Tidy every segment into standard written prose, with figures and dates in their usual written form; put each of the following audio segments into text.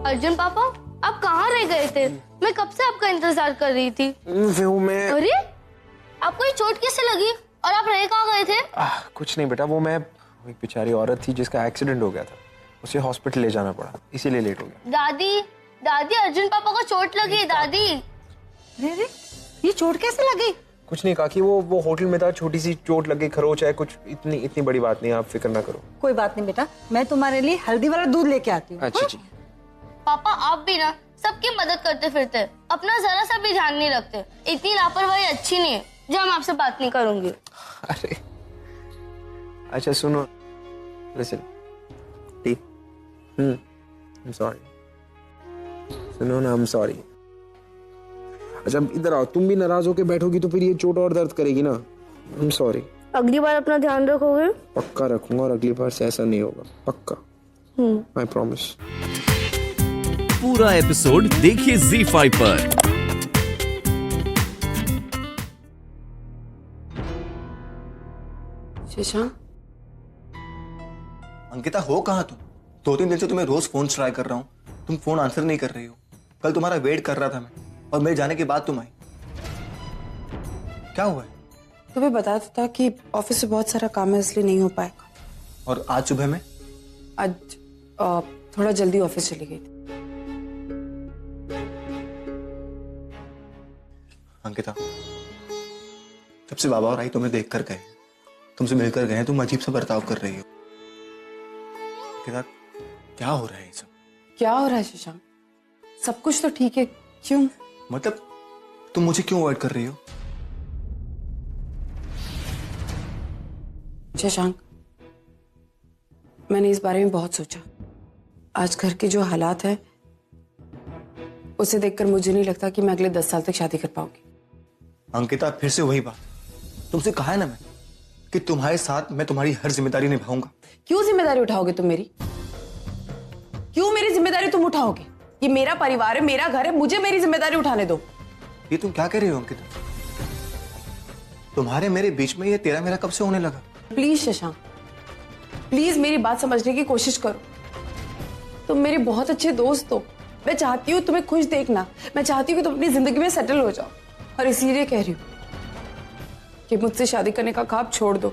अर्जुन पापा, आप कहाँ रह गए थे? मैं कब से आपका इंतजार कर रही थी। वो मैं अरे, आपको ये चोट कैसे लगी और आप रह कहाँ गए थे? कुछ नहीं बेटा, वो मैं एक बेचारी औरत थी जिसका एक्सीडेंट हो गया था, उसे हॉस्पिटल ले जाना पड़ा, इसीलिए लेट हो गया। दादी, दादी, अर्जुन पापा को चोट लगी। दादी, अरे ये चोट कैसे लगी? कुछ नहीं काकी, वो होटल में था, छोटी सी चोट लग गई, खरोच है, कुछ इतनी बड़ी बात नहीं, आप फिक्र ना करो। कोई बात नहीं बेटा, मैं तुम्हारे लिए हल्दी वाला दूध लेके आती हूँ। अच्छा जी। पापा आप भी ना सबकी मदद करते फिरते, अपना जरा सा भी ध्यान नहीं रखते। इतनी लापरवाही अच्छी नहीं है। जो मैं आपसे बात नहीं करूंगी। अरे अच्छा सुनो, लिसन, टी, I'm sorry, सुनो ना, I'm sorry। अच्छा इधर आओ, तुम भी नाराज होके बैठोगी तो फिर ये चोट और दर्द करेगी ना। I'm sorry। अगली बार अपना ध्यान रखोगे? पक्का रखूंगा और अगली बार से ऐसा नहीं होगा, पक्का। I promise। पूरा एपिसोड देखिए ZEE5 पर। शशांक, अंकिता हो कहाँ तुम? 2-3 दिन से तुम्हें रोज फोन ट्राई कर रहा हूँ, तुम फोन आंसर नहीं कर रही हो। कल तुम्हारा वेट कर रहा था मैं, और मेरे जाने के बाद तुम आई। क्या हुआ है? तुम्हें बताया तो था कि ऑफिस से बहुत सारा काम है इसलिए नहीं हो पाएगा। और आज सुबह में? आज थोड़ा जल्दी ऑफिस चली गई थी। अंकिता, जब से बाबा और आई तुम्हें देख कर गए, तुमसे मिलकर गए, तुम अजीब सा बर्ताव कर रही हो। अंकिता, क्या हो रहा है ये सब? क्या हो रहा है शशांक? सब कुछ तो ठीक है, क्यों? मतलब तुम मुझे क्यों अवॉइड कर रही हो? शशांक, मैंने इस बारे में बहुत सोचा। आज घर के जो हालात हैं उसे देखकर मुझे नहीं लगता कि मैं अगले 10 साल तक शादी कर पाऊंगी। अंकिता, फिर से वही बात। तुमसे कहा है ना मैं कि तुम्हारे साथ मैं तुम्हारी हर जिम्मेदारी निभाऊंगा। क्यों जिम्मेदारी उठाओगे तुम मेरी? क्यों मेरी जिम्मेदारी तुम उठाओगे? ये मेरा परिवार है, मेरा घर है, मुझे मेरी जिम्मेदारी उठाने दो। ये तुम क्या कह रही हो अंकिता? तुम्हारे मेरे बीच में ये तेरा मेरा कब से होने लगा? प्लीज शशांक, प्लीज मेरी बात समझने की कोशिश करो। तुम मेरे बहुत अच्छे दोस्त हो, मैं चाहती हूँ तुम्हें खुश देखना, मैं चाहती हूँ कि तुम अपनी जिंदगी में सेटल हो जाओ, और इसीलिए कह रही हूँ कि मुझसे शादी करने का ख्वाब छोड़ दो।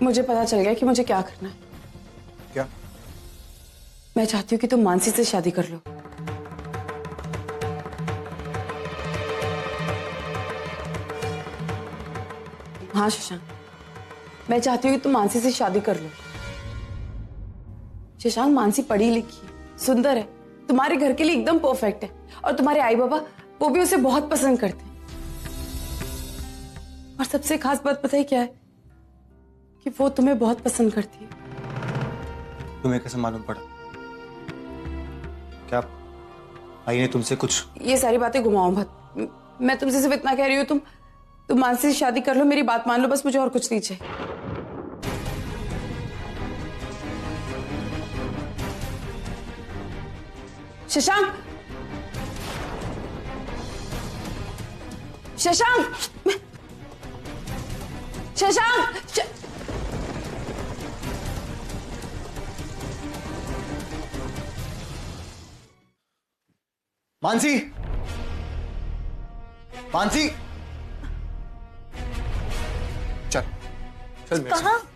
मुझे पता चल गया कि मुझे क्या करना है। क्या? मैं चाहती हूँ कि तुम मानसी से शादी कर लो। हाँ शशांक, मैं चाहती हूँ कि तुम मानसी से शादी कर लो। शशांक, मानसी पढ़ी लिखी है, सुंदर है, तुम्हारे घर के लिए एकदम परफेक्ट है, और तुम्हारे आई बाबा वो भी उसे बहुत पसंद करते हैं। और सबसे खास बात पता है क्या है? कि वो तुम्हें बहुत पसंद करती है। तुम्हें कैसे मालूम पड़ा? क्या आई ने तुमसे कुछ? ये सारी बातें घुमाओ मत, मैं तुमसे सिर्फ इतना कह रही हूँ, तुम मानसी से शादी कर लो, मेरी बात मान लो, बस मुझे और कुछ नहीं चाहिए। शशांक, शशांक, शशांक, मानसी, मानसी, चल चल मेरे साथ।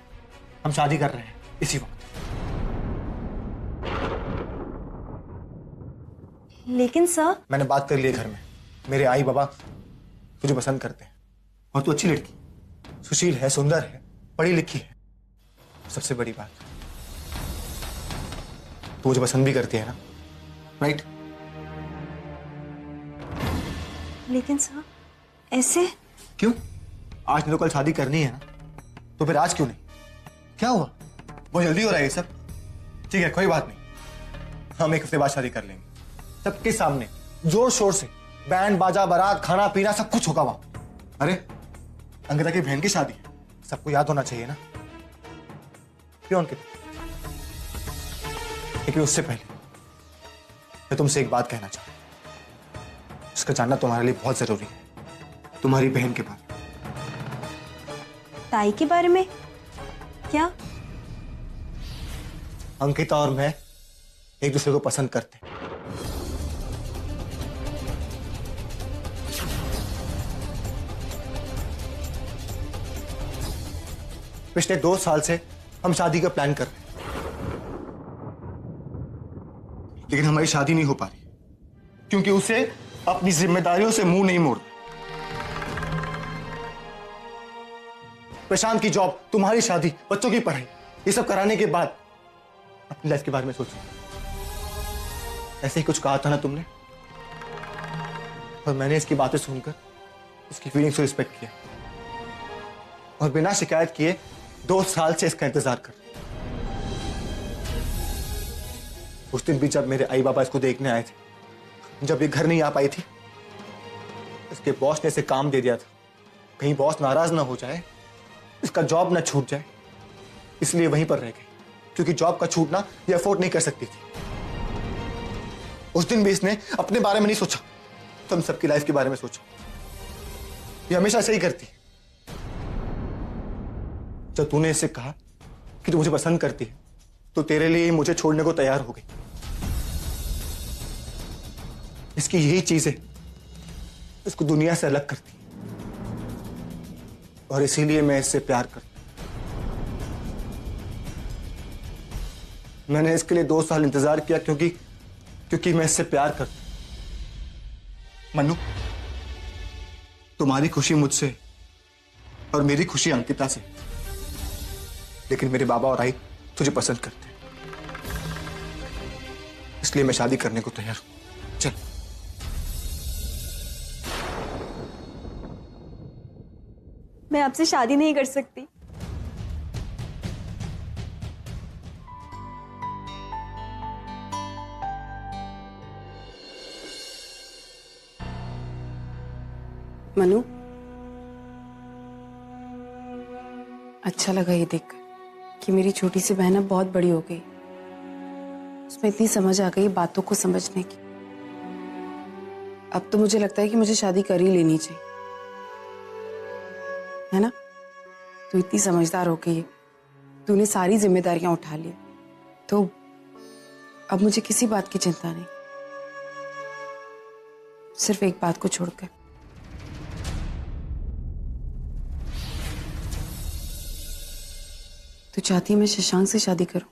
हम शादी कर रहे हैं इसी वक्त। लेकिन सर, मैंने बात कर ली है घर में, मेरे आई बाबा तुझे पसंद करते हैं, और तू अच्छी लड़की, सुशील है, सुंदर है, पढ़ी लिखी है, सबसे बड़ी बात तू मुझे पसंद भी करती है ना, राइट? लेकिन सर ऐसे क्यों? आज नहीं तो कल शादी करनी है ना, तो फिर आज क्यों नहीं? क्या हुआ? बहुत जल्दी हो रहा है ये सब? ठीक है, कोई बात नहीं, हम 1 हफ्ते बाद शादी कर लेंगे, सबके सामने जोर शोर से, बैंड बाजा बारात खाना पीना सब कुछ होगा वहां। अरे अंकिता की बहन की शादी है, सबको याद होना चाहिए ना। क्यों अंकिता? लेकिन उससे पहले मैं तुमसे एक बात कहना चाहता हूं, उसका जानना तुम्हारे लिए बहुत जरूरी है, तुम्हारी बहन के बारे में। ताई के बारे में? क्या? अंकिता और मैं एक दूसरे को पसंद करते हैं। पिछले 2 साल से हम शादी का प्लान कर रहे हैं, लेकिन हमारी शादी नहीं हो पा रही क्योंकि उसे अपनी जिम्मेदारियों से मुंह नहीं मोड़। प्रशांत की जॉब, तुम्हारी शादी, बच्चों की पढ़ाई, ये सब कराने के बाद अपनी लाइफ के बारे में सोचो। ऐसे ही कुछ कहा था ना तुमने, और मैंने इसकी बातें सुनकर उसकी फीलिंग्स को रिस्पेक्ट किया और बिना शिकायत किए 2 साल से इसका इंतजार कर। उस दिन भी जब मेरे आई बाबा इसको देखने आए थे, जब ये घर नहीं आ पाई थी, इसके बॉस ने इसे काम दे दिया था, कहीं बॉस नाराज ना हो जाए, इसका जॉब ना छूट जाए, इसलिए वहीं पर रह गई क्योंकि जॉब का छूटना ये अफोर्ड नहीं कर सकती थी। उस दिन भी इसने अपने बारे में नहीं सोचा, तुम सबकी लाइफ के बारे में सोचा। ये हमेशा ऐसा ही करती है। जब तूने इससे कहा कि तू मुझे पसंद करती है तो तेरे लिए मुझे छोड़ने को तैयार हो गई। इसकी यही चीज है, इसको दुनिया से अलग करती है और इसीलिए मैं इससे प्यार करता हूं। मैंने इसके लिए 2 साल इंतजार किया क्योंकि मैं इससे प्यार करता हूं। मन्नू, तुम्हारी खुशी मुझसे और मेरी खुशी अंकिता से, लेकिन मेरे बाबा और आई तुझे पसंद करते हैं, इसलिए मैं शादी करने को तैयार हूं। चल। मैं आपसे शादी नहीं कर सकती। मनु, अच्छा लगा ये देखकर कि मेरी छोटी सी बहन अब बहुत बड़ी हो गई। उसमें इतनी समझ आ गई बातों को समझने की। अब तो मुझे लगता है कि मुझे शादी कर ही लेनी चाहिए, है ना? तू इतनी समझदार हो गई है, तूने सारी जिम्मेदारियां उठा ली, तो अब मुझे किसी बात की चिंता नहीं, सिर्फ एक बात को छोड़कर। तू चाहती है मैं शशांक से शादी करूं,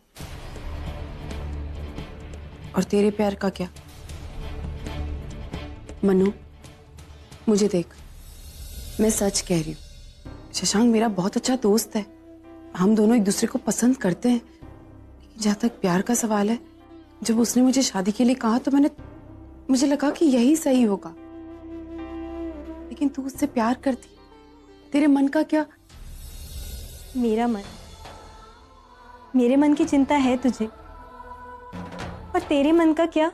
और तेरे प्यार का क्या? मनु, मुझे देख, मैं सच कह रही हूं, शशांक मेरा बहुत अच्छा दोस्त है, हम दोनों एक दूसरे को पसंद करते हैं। जहां तक प्यार का सवाल है, जब उसने मुझे शादी के लिए कहा तो मुझे लगा कि यही सही होगा, लेकिन तू उससे प्यार करती, तेरे मन का क्या? मेरा मन, मेरे मन की चिंता है तुझे, और तेरे मन का क्या?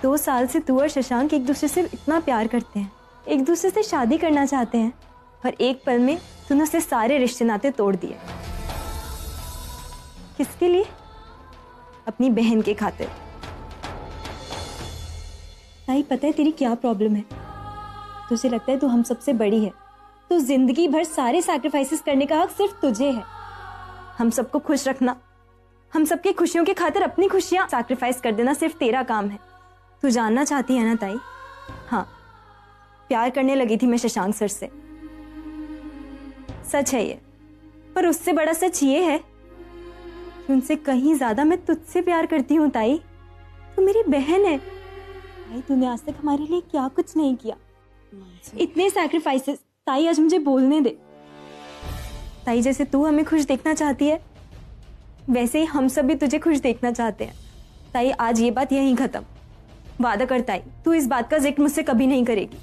2 साल से तू और शशांक एक दूसरे से इतना प्यार करते हैं, एक दूसरे से शादी करना चाहते हैं, और एक पल में तूने उससे सारे रिश्ते नाते तोड़ दिए। किसके लिए? अपनी बहन के खातिर। ताई, पता है तेरी क्या प्रॉब्लम है? तुझे लगता है तू हम सबसे बड़ी है, तो जिंदगी भर सारे सैक्रिफाइसेस करने का हक सिर्फ तुझे है। हम सबको खुश रखना, हम सबकी खुशियों की खातिर अपनी खुशियां सैक्रिफाइस कर देना सिर्फ तेरा काम है। तू जानना चाहती है ना ताई? हाँ, प्यार करने लगी थी मैं शशांक सर से, सच है ये, पर उससे बड़ा सच ये है कि उनसे कहीं ज्यादा मैं तुझसे प्यार करती हूँ ताई। तू मेरी बहन है ताई, तूने आज तक हमारे लिए क्या कुछ नहीं किया, इतने सैक्रिफाइसेस। ताई, आज मुझे बोलने दे ताई, जैसे तू हमें खुश देखना चाहती है, वैसे ही हम सब भी तुझे खुश देखना चाहते हैं। ताई, आज ये बात यहीं खत्म। वादा कर ताई, तू इस बात का जिक्र मुझसे कभी नहीं करेगी,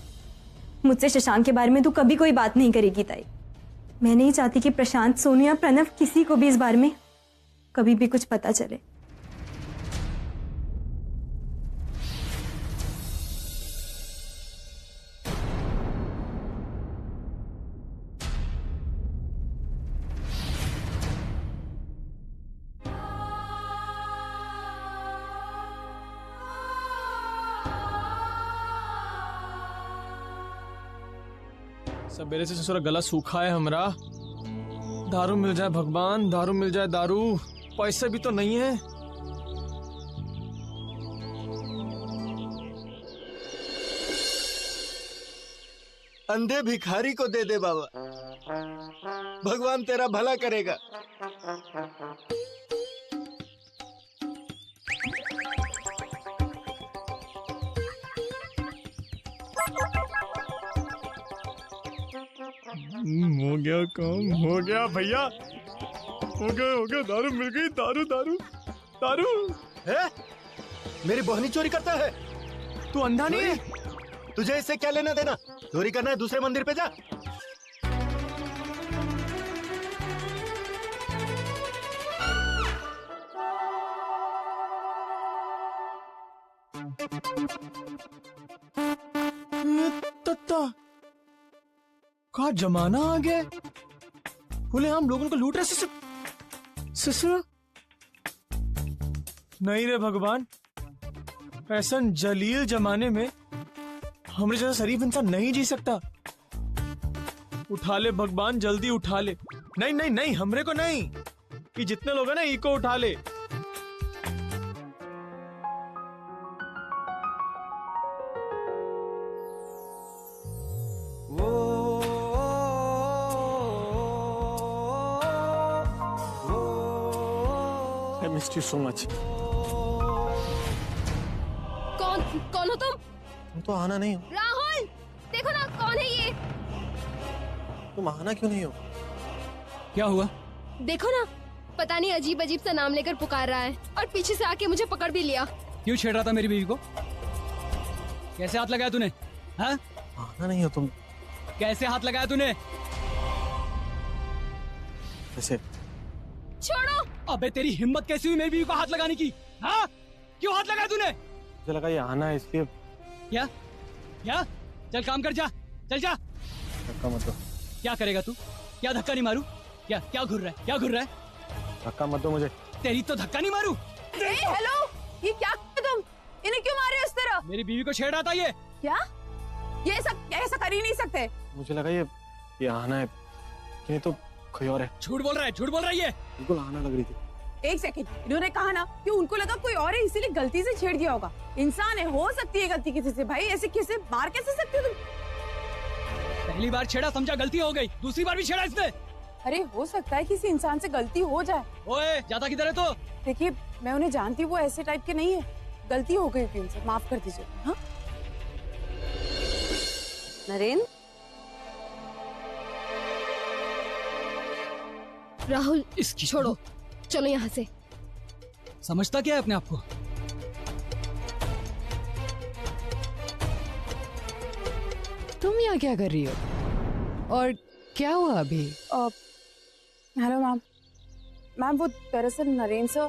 मुझसे शशांक के बारे में तू कभी कोई बात नहीं करेगी ताई। मैं नहीं चाहती कि प्रशांत, सोनू या प्रणव किसी को भी इस बारे में कभी भी कुछ पता चले। सवेरे से ससुरा गला सूखा है हमरा। दारू मिल जाए भगवान, दारू मिल जाए, दारू। पैसे भी तो नहीं है। अंधे भिखारी को दे दे बाबा, भगवान तेरा भला करेगा। हो गया काम, हो गया भैया, हो गया, दारू मिल गई, दारू दारू दारू। है? मेरी बहनी चोरी करता है? तू अंधा नहीं है? तुझे इससे क्या लेना देना? चोरी करना है दूसरे मंदिर पे जा। का जमाना आ गया, बोले हम लोगों को लूट रहे ससुर। नहीं रे भगवान, ऐसा जलील जमाने में हमरे जैसा शरीफ इंसान नहीं जी सकता। उठा ले भगवान, जल्दी उठा ले। नहीं नहीं नहीं, हमरे को नहीं, कि जितने लोग हैं ना इको उठा ले। I missed you so much. कौन हो तुम? तुम तो आना नहीं हो। राहुल, देखो ना कौन है ये। तुम आना क्यों नहीं हो? क्या हुआ? देखो ना, पता नहीं अजीब अजीब सा नाम लेकर पुकार रहा है और पीछे से आके मुझे पकड़ भी लिया। क्यों छेड़ रहा था मेरी बीवी को? कैसे हाथ लगाया तूने? हाँ? आना नहीं हो तुम। कैसे हाथ लगाया तूने? कैसे? छोड़ो। अबे तेरी हिम्मत कैसी हुई मेरी बीवी को हाथ लगाने की? हाँ? क्यों हाथ लगाया तूने? मुझे लगा ये आना है इसलिए। क्या? क्या? चल काम कर, जा चल जा। धक्का मत दो। क्या करेगा तू? क्या धक्का नहीं मारू? क्या क्या घुर रहा है? क्या घुर रहा है? धक्का मत दो मुझे। तेरी तो धक्का नहीं मारू। हेलो, ये क्या कर तुम? इन्हें क्यों मारे इस तरह? मेरी बीवी को छेड़ रहा था ये। क्या? ये ऐसा कर ही नहीं सकते। मुझे लगा ये आना है, कि नहीं तो कोई और है। झूठ बोल रहा है, झूठ बोल रहा है ये। बिल्कुल आना लग रही थी। एक सेकंड, इन्होंने कहा ना कि उनको लगा कोई और है इसीलिए गलती से छेड़ दिया होगा। इंसान है, हो सकती है गलती किसी से। भाई ऐसे किसे मार कैसे सकते हो तुम? पहली बार छेड़ा समझा, गलती हो गई, दूसरी बार भी छेड़ा इसने। अरे हो सकता है किसी इंसान से गलती हो जाए। ओए जाता किधर है तो? देखिए मैं उन्हें जानती हूँ, वो ऐसे टाइप के नहीं है। गलती हो गई थी उनसे, माफ कर दीजिए। हाँ नरेंद्र, राहुल इसकी छोड़ो, चलो यहाँ से। समझता क्या है अपने आप को? तुम यहाँ क्या कर रही हो? और क्या हुआ अभी? Hello ma'am. मैम वो दरअसल नरेंद्र सर,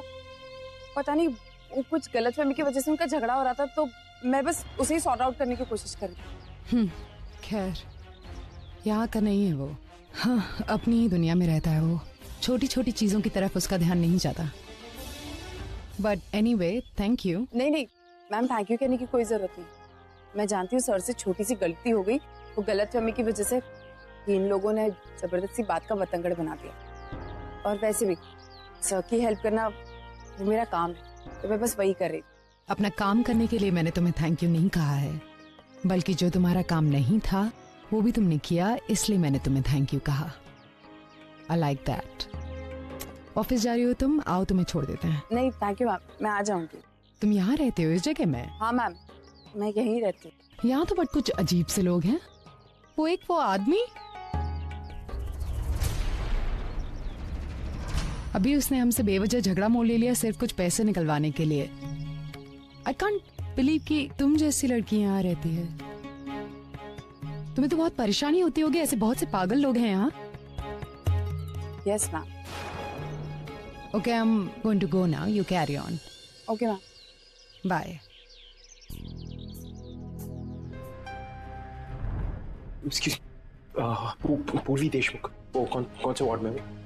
पता नहीं वो कुछ गलतफहमी की वजह से उनका झगड़ा हो रहा था, तो मैं बस उसे ही सॉर्ट आउट करने की कोशिश कर रही थी। खैर, यहाँ का नहीं है वो। हाँ, अपनी ही दुनिया में रहता है वो। छोटी छोटी चीजों की तरफ उसका ध्यान नहीं जाता। But anyway, thank you. नहीं मैम, थैंक यू कहने की कोई जरूरत नहीं। मैं जानती हूँ सर से छोटी सी गलती हो गई, वो गलतफहमी की वजह से इन लोगों ने जबरदस्ती बात का बतंगड़ बना दिया। और वैसे भी सर की हेल्प करना वो मेरा काम है, तो मैं बस वही कर रही। अपना काम करने के लिए मैंने तुम्हें थैंक यू नहीं कहा है, बल्कि जो तुम्हारा काम नहीं था वो भी तुमने किया, इसलिए मैंने तुम्हें थैंक यू कहा। I like that. ऑफिस जा रही हो तुम? आओ तुम्हें छोड़ देते हैं। नहीं थैंक यू मैम, मैं आ जाऊंगी। तुम यहाँ रहते हो इस जगह में? हाँ मैम, मैं यहीं रहती हूँ। यहाँ तो बट कुछ अजीब से लोग हैं। वो आदमी, अभी उसने हमसे बेवजह झगड़ा मोल ले लिया सिर्फ कुछ पैसे निकलवाने के लिए। आई कांट बिलीव कि तुम जैसी लड़की यहाँ रहती है। तुम्हें तो बहुत परेशानी होती होगी, ऐसे बहुत से पागल लोग हैं यहाँ। Yes ma'am. Okay, I am going to go now, you carry on. Okay ma'am, bye. Purvi Deshmukh, वो कौन से वार्ड में है?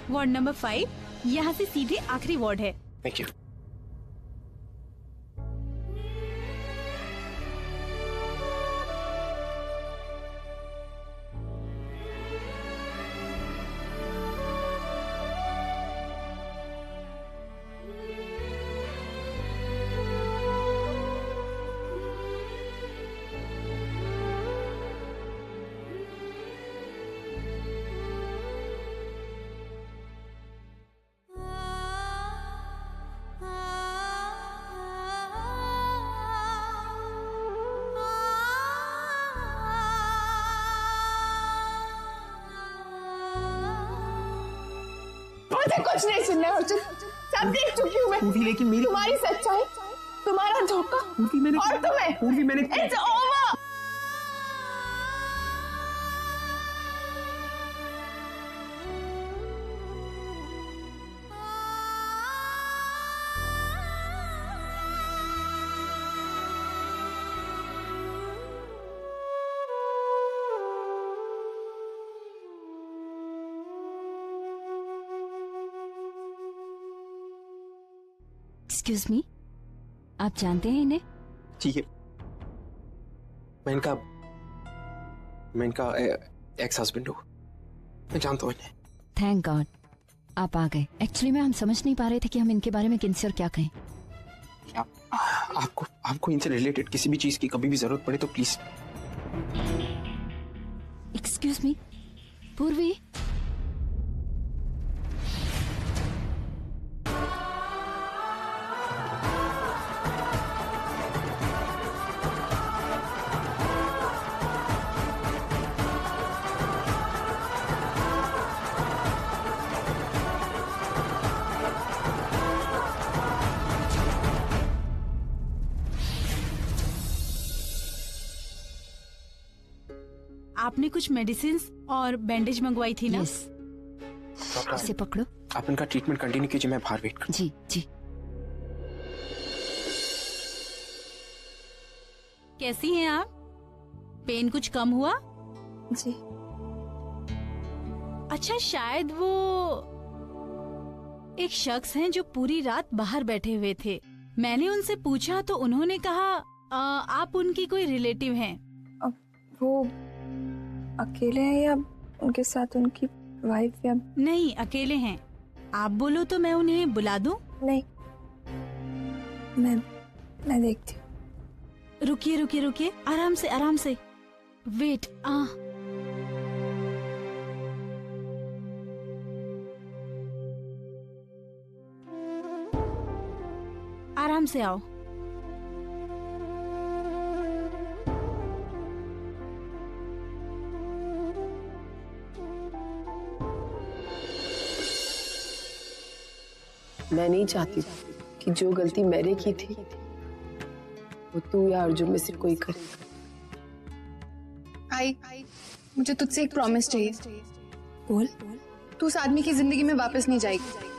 वार्ड नंबर 5, यहाँ से सीधे आखिरी वार्ड है। Thank you. कुछ नहीं सुनना है अर्जुन, सब देख चुकी हूँ मैं। पूर्वी लेकिन मेरी तुम्हारी सच्चाई, तुम्हारा धोखा और तुम्हें इट्स ओवर। एक्सक्यूज मी, आप जानते हैं इन्हें? ठीक है, मैं इनका एक्स हस्बैंड हूँ, मैं जानता हूँ इन्हें। थैंक गॉड आप आ गए। एक्चुअली में हम समझ नहीं पा रहे थे कि हम इनके बारे में किनसे और क्या कहें। आपको इनसे रिलेटेड किसी भी चीज की कभी भी जरूरत पड़े तो प्लीज। एक्सक्यूज मी, पूर्वी। आपने कुछ मेडिसिन और बैंडेज मंगवाई थी ना? इसे पकड़ो। आप इनका ट्रीटमेंट कंटिन्यू कीजिए, मैं बाहर वेट करूं। जी जी। कैसी हैं आप? पेन कुछ कम हुआ? जी। अच्छा, शायद वो एक शख्स हैं जो पूरी रात बाहर बैठे हुए थे। मैंने उनसे पूछा तो उन्होंने कहा आप उनकी कोई रिलेटिव हैं। वो अकेले हैं या उनके साथ उनकी वाइफ? या नहीं, अकेले हैं। आप बोलो तो मैं उन्हें बुला दूं? नहीं, मैं देखती हूँ। रुकिए रुकिए रुकिए, आराम से आराम से। वेट। आराम से आओ। मैं नहीं चाहती कि जो गलती मैंने की थी वो तू या अर्जुन में से कोई करे। आई, मुझे तुझसे एक प्रॉमिस चाहिए। बोल। तू उस आदमी की जिंदगी में वापस नहीं जाएगी।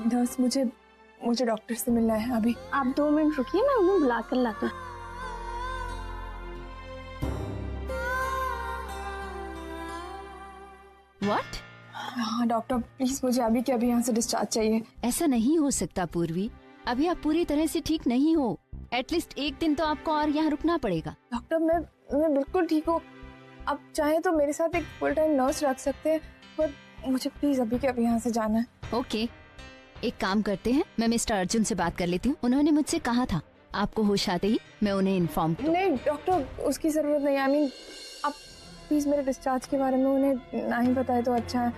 नर्स, मुझे डॉक्टर से मिलना है अभी। आप 2 मिनट रुकिए, मैं उन्हें बुला कर लाती हूँ। What? हाँ डॉक्टर, प्लीज मुझे अभी के अभी यहाँ से डिस्चार्ज चाहिए। ऐसा नहीं हो सकता पूर्वी, अभी आप पूरी तरह से ठीक नहीं हो। एटलीस्ट एक दिन तो आपको और यहाँ रुकना पड़ेगा। डॉक्टर, मैं बिल्कुल ठीक हूँ। आप चाहे तो मेरे साथ एक फुल टाइम नर्स रख सकते हैं, पर मुझे प्लीज अभी के अभी यहाँ से जाना है। ओके, एक काम करते हैं, मैं मिस्टर अर्जुन से बात कर लेती हूँ। उन्होंने मुझसे कहा था आपको होश आते ही मैं उन्हें इन्फॉर्म करूँ। नहीं डॉक्टर, उसकी जरूरत नहीं। आई मीन, आप प्लीज मेरे डिस्चार्ज के बारे में उन्हें नहीं बताए तो अच्छा है।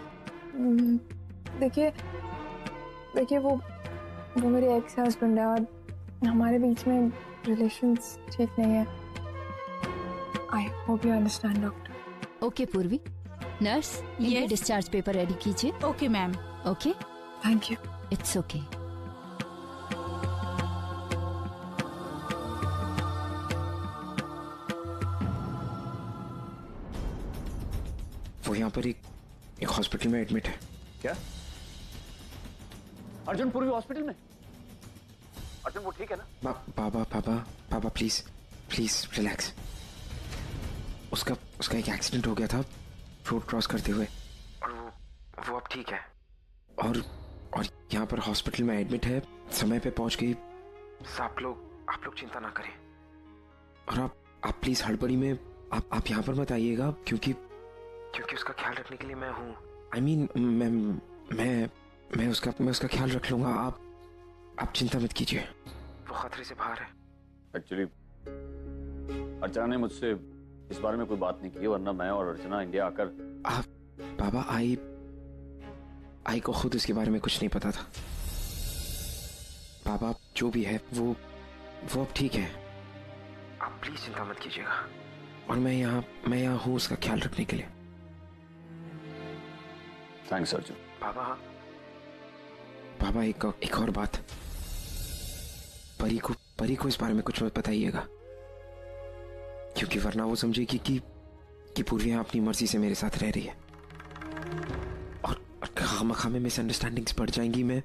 देखिए वो मेरे एक्स हस्बैंड है और हमारे बीच में रिलेशंस ठीक नहीं है। I hope you understand doctor. Okay पूर्वी। नर्स, ये डिस्चार्ज पेपर रेडी कीजिए। Okay ma'am. Okay, thank you. It's okay. वो यहाँ पर एक हॉस्पिटल में एडमिट है। क्या? अर्जुन पूर्वी हॉस्पिटल में? अर्जुन वो ठीक है ना? बाबा प्लीज रिलैक्स। उसका एक एक्सीडेंट हो गया था रोड क्रॉस करते हुए, और वो अब ठीक है। और यहाँ पर हॉस्पिटल में एडमिट है, समय पे पहुंच गई। आप लोग चिंता ना करें। और आप प्लीज हड़बड़ी में आप यहाँ पर मत आइएगा, क्योंकि उसका ख्याल रखने के लिए मैं हूँ। आई मीन मैं उसका ख्याल रख लूंगा। आप चिंता मत कीजिए, वो खतरे से बाहर है। एक्चुअली अर्चना ने मुझसे इस बारे में कोई बात नहीं की, वरना मैं और अर्चना इंडिया आकर। बाबा, आई आई को खुद उसके बारे में कुछ नहीं पता था। पापा जो भी है वो अब ठीक है। आप प्लीज चिंता मत कीजिएगा, और मैं यहाँ हूँ उसका ख्याल रखने के लिए। थैंक्स अर्जुन। पापा एक और बात, परी को इस बारे में कुछ मत बताइएगा, क्योंकि वरना वो समझेगी कि पूर्वी अपनी मर्जी से मेरे साथ रह रही है, और खामखा में मिसअंडरस्टैंडिंग्स बढ़ जाएंगी। मैं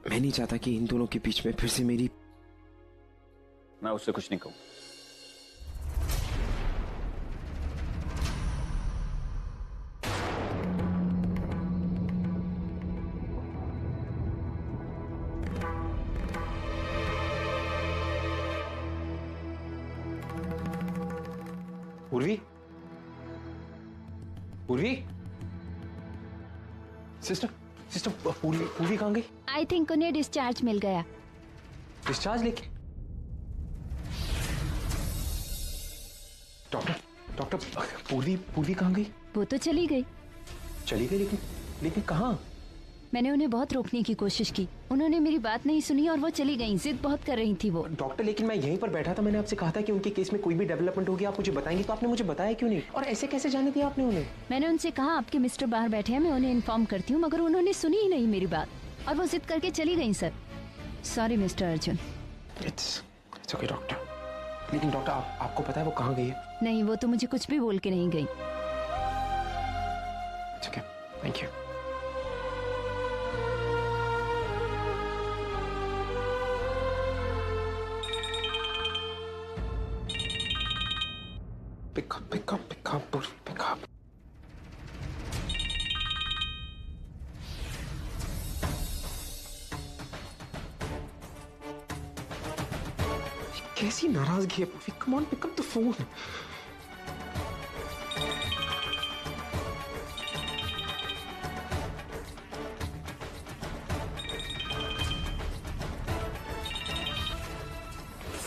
नहीं चाहता कि इन दोनों के बीच में फिर से मैं उससे कुछ नहीं कहूँ। पूर्वी सिस्टर पूर्वी कहाँ गई? आई थिंक उन्हें डिस्चार्ज मिल गया। डिस्चार्ज लेके? डॉक्टर पूर्वी कहाँ गई? वो तो चली गई, लेकिन कहाँ? मैंने उन्हें बहुत रोकने की कोशिश की, उन्होंने मेरी बात नहीं सुनी और वो चली गई। जिद बहुत कर रही थी वो। डॉक्टर लेकिन मैं यहीं पर बैठा था, मैंने आपसे कहा था कि उनके केस में कोई भी डेवलपमेंट होगी आप मुझे बताएंगी, तो आपने मुझे बताया क्यों नहीं? और ऐसे कैसे जाने दिया आपने उन्हें? मैंने उनसे कहा आपके मिस्टर बाहर बैठे हैं, मैं उन्हें इन्फॉर्म करती हूँ, मगर उन्होंने सुनी ही नहीं मेरी बात और वो जिद करके चली गई। Sir sorry mister Arjun. It's okay doctor. लेकिन डॉक्टर आपको पता है वो कहाँ गई है? नहीं, वो तो मुझे कुछ भी बोल के नहीं गई। Okay, thank you. Pick up, Purvi, pick up. कैसी नाराजगी है पूर्वी? Come on, pick up the phone.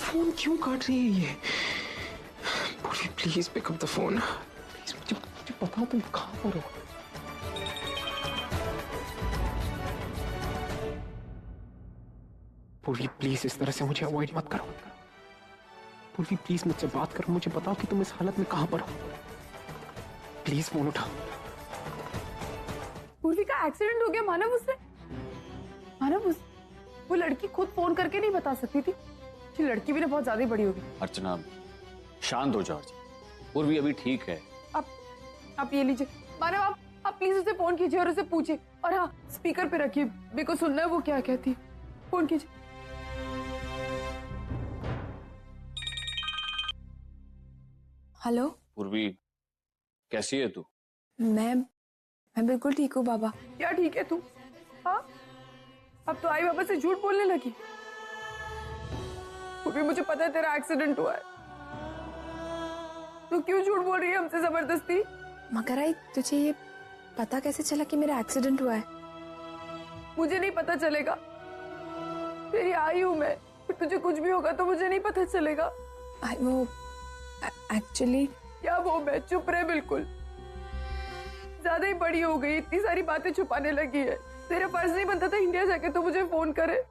Phone क्यों काट रही है ये? Purvi please pick up the phone. Please मुझे बताओ तुम कहाँ पर हो? पूर्वी प्लीज इस तरह से मुझे अवॉइड मत करो। पूर्वी प्लीज मुझसे बात करो, मुझे बताओ कि तुम इस हालत में कहाँ पर हो। प्लीज फोन उठाओ। पूर्वी का एक्सीडेंट हो गया मानव वो लड़की खुद फोन करके नहीं बता सकती थी। ये लड़की भी ना बहुत ज्यादा बड़ी होगी। अर्चना शांत हो जाओ। पूर्वी अभी ठीक है। आप ये लीजिए मानव, आप प्लीज उसे फोन कीजिए और उसे पूछिए, और हाँ स्पीकर पे रखिए, मेरे को सुनना है वो क्या कहती है। फोन कीजिए। हेलो पूर्वी, कैसी है तू? मैं बिल्कुल ठीक हूँ बाबा। क्या ठीक है तू? हाँ अब तो आई बाबा से झूठ बोलने लगी। पूर्वी मुझे पता है तेरा एक्सीडेंट हुआ है, तू क्यों झूठ बोल रही है हमसे जबरदस्ती? मगर आई तुझे ये पता कैसे चला कि मेरा एक्सीडेंट हुआ है? मुझे नहीं पता चलेगा, तेरी आई हूं मैं, फिर तुझे कुछ भी होगा तो मुझे नहीं पता चलेगा। वो एक्चुअली क्या वो? मैं चुप रहे, बिल्कुल ज्यादा ही बड़ी हो गई, इतनी सारी बातें छुपाने लगी है। तेरा फर्ज नहीं बनता था इंडिया जाके तो मुझे फोन करे?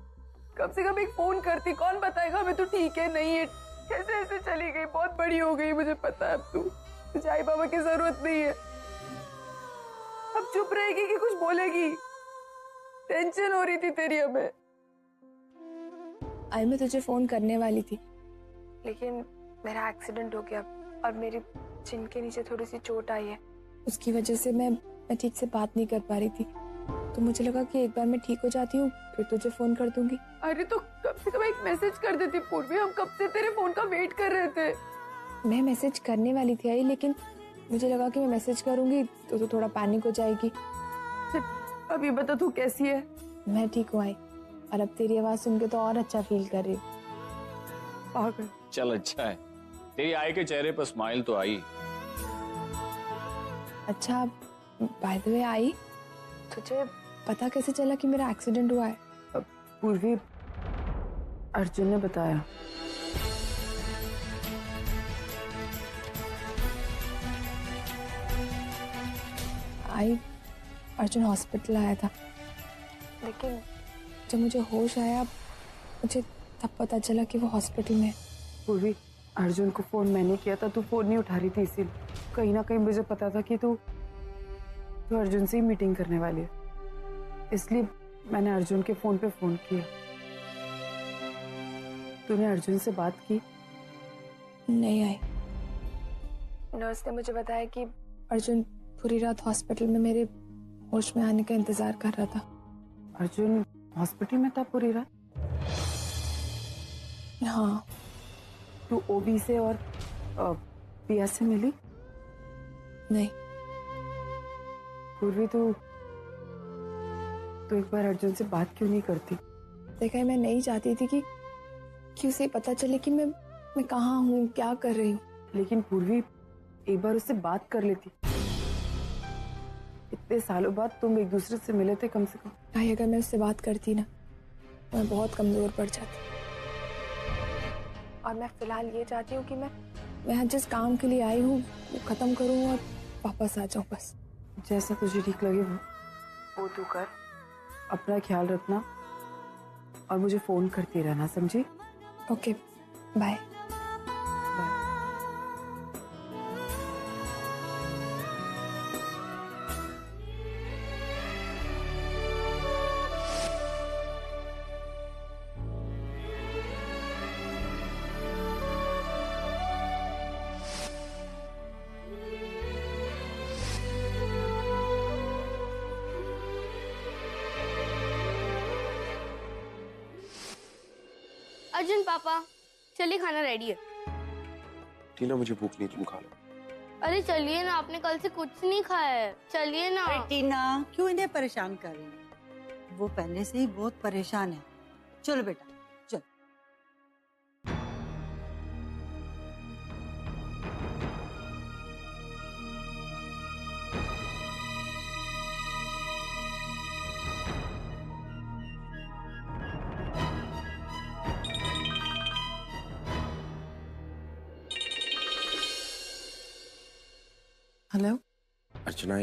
कम से कम एक फोन करती, कौन बताएगा मैं तू ठीक है नहीं है? कैसे ऐसे चली गई, बहुत बड़ी हो गई, मुझे पता है। अब तुझे आई बाबा की जरूरत नहीं है। अब चुप रहेगी कि कुछ बोलेगी? टेंशन हो रही थी तेरी हमें। आई मैं तुझे फोन करने वाली थी, लेकिन मेरा एक्सीडेंट हो गया और मेरी चिन के नीचे थोड़ी सी चोट आई है, उसकी वजह से मैं ठीक से बात नहीं कर पा रही थी। तो मुझे लगा कि एक बार मैं ठीक हो जाती हूँ फिर तुझे फोन कर दूंगी। अरे तो कम से कम एक मैसेज कर देती पूर्वी, हम कब से तेरे फोन का वेट कर रहे थे। मैं मैसेज करने वाली थी आई, लेकिन मुझे लगा कि मैं मैसेज करूंगी तो तू थोड़ा पैनिक हो जाएगी। अभी बता तू कैसी है? मैं ठीक हूँ आई, और अब तेरी आवाज सुन के तो और अच्छा फील कर रही हूँ। चल अच्छा है, तेरी आई के चेहरे पर स्माइल तो आई। अच्छा बाय द वे आई, तुझे पता कैसे चला कि मेरा एक्सीडेंट हुआ है? पूर्वी अर्जुन ने बताया। आई अर्जुन हॉस्पिटल आया था, लेकिन जब मुझे होश आया मुझे तब पता चला कि वो हॉस्पिटल में है। पूर्वी, अर्जुन को फोन मैंने किया था, तू फोन नहीं उठा रही थी, इसीलिए कहीं ना कहीं मुझे पता था कि तू अर्जुन से ही मीटिंग करने वाली है, इसलिए मैंने अर्जुन के फोन पे फोन किया। तूने अर्जुन से बात की? नहीं आई। नर्स ने मुझे बताया कि अर्जुन पूरी रात हॉस्पिटल में मेरे होश में आने का इंतजार कर रहा था। अर्जुन हॉस्पिटल में था पूरी रात? हाँ। तू ओबी से और पिया से मिली? नहीं। पूर्वी, तू एक बार अर्जुन से बात क्यों नहीं करती? देखा, मैं नहीं चाहती थी कि उसे पता चले कि मैं कहाँ हूँ, क्या कर रही हूँ। लेकिन पूर्वी, एक बार उससे बात कर लेती। इतने सालों बाद तुम एक दूसरे से मिले थे, कम से कम। भाई, अगर मैं उससे बात करती ना तो मैं बहुत कमजोर पड़ जाती। और मैं फिलहाल ये चाहती हूँ कि मैं जिस काम के लिए आई हूँ वो खत्म करूँ और वापस आ जाऊँ बस। जैसा तुझे ठीक लगे वो तू कर। अपना ख्याल रखना और मुझे फोन करती रहना, समझी? Okay, bye. अर्जुन पापा, चलिए, खाना रेडी है। टीना, मुझे भूख नहीं, तुम खा लो। अरे चलिए ना, आपने कल से कुछ नहीं खाया है, चलिए ना। अरे टीना, क्यों इन्हें परेशान कर रही है? वो पहले से ही बहुत परेशान है। चलो बेटा, चल। हेलो अर्चना,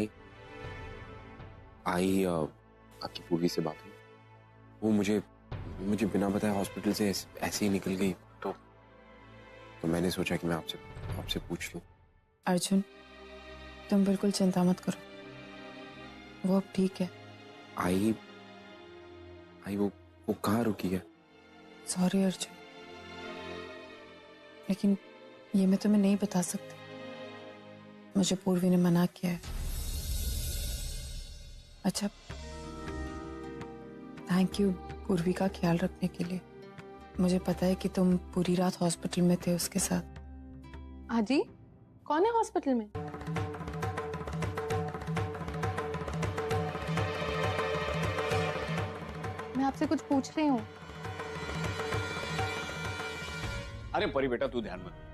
आई आपकी पूर्वी से बात हुई? वो मुझे बिना बताए हॉस्पिटल से ऐसे ही निकल गई, तो मैंने सोचा कि मैं आपसे पूछ लूं। अर्जुन, तुम बिल्कुल चिंता मत करो, वो अब ठीक है। आई वो कहाँ रुकी है? सॉरी अर्जुन, लेकिन ये मैं तुम्हें नहीं बता सकती, मुझे पूर्वी ने मना किया है। अच्छा, थैंक यू पूर्वी का ख्याल रखने के लिए। मुझे पता है कि तुम पूरी रात हॉस्पिटल में थे उसके साथ। आजी, कौन है हॉस्पिटल में? मैं आपसे कुछ पूछ रही हूँ। अरे परी बेटा, तू ध्यान मत।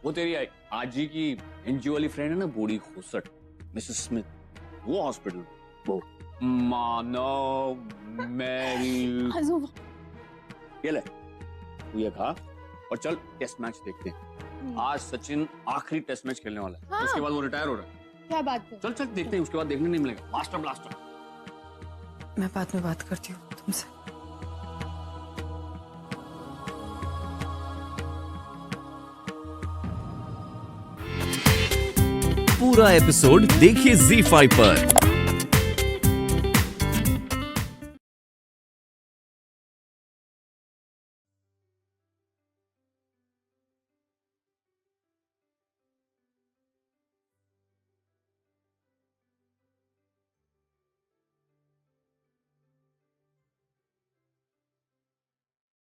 वो तेरी आजी की एनजीओ वाली फ्रेंड है ना, बूढ़ी खूसट मिसेस स्मिथ, वो हॉस्पिटल। वो मानव मैरी, ये ले, तू ये खा और चल टेस्ट मैच देखते हैं। आज सचिन आखिरी टेस्ट मैच खेलने वाला है। हाँ। उसके बाद वो रिटायर हो रहा है। क्या बात है? चल देखते हैं, उसके बाद देखने नहीं मिलेगा। Master blaster. मैं बाद में बात करती हूँ तुमसे। पूरा एपिसोड देखिए ZEE5 पर।